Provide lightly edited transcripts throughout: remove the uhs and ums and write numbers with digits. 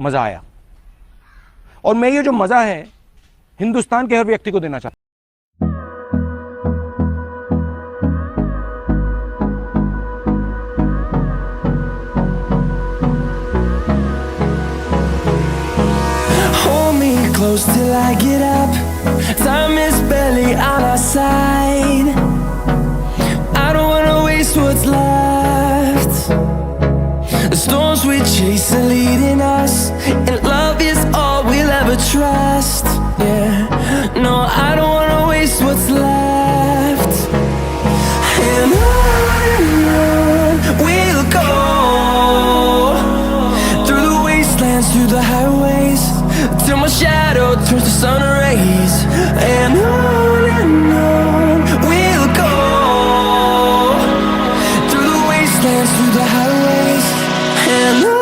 मजा आया और मैं ये जो मजा है हिंदुस्तान के हर व्यक्ति को देना चाहता हूं। Hold me close till I get up. Time is barely on our side. I don't wanna waste what's left. The storms we chase are leading us, and love is all we'll ever trust. Yeah, no, I don't wanna waste what's left. And on we'll go, through the wastelands, through the highways, till my shadow turns to sun rays. And on we'll go, through the wastelands, through the highways, and on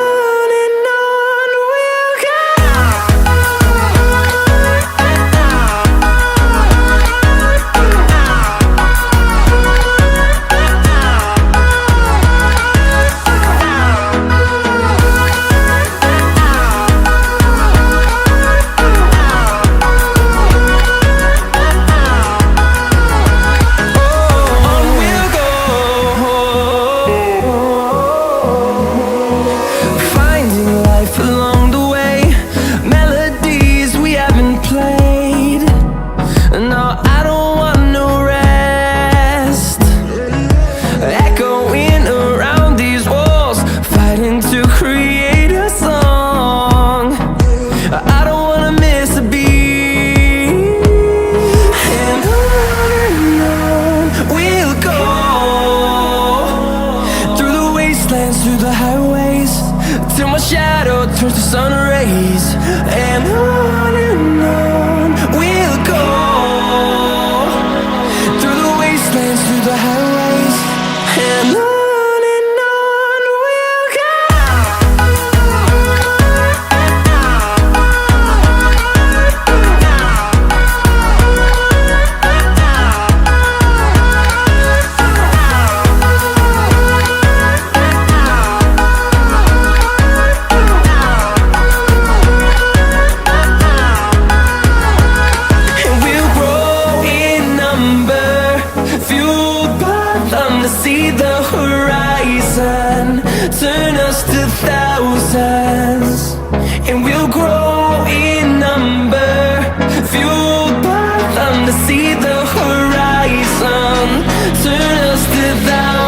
we'll go. Through the highways, till my shadow turns to sun rays. And on we'll go, through the wastelands, through the highways, and on we'll go. See the horizon, turn us to thousands, and we'll grow in number, fueled by them to see the horizon, turn us to thousands.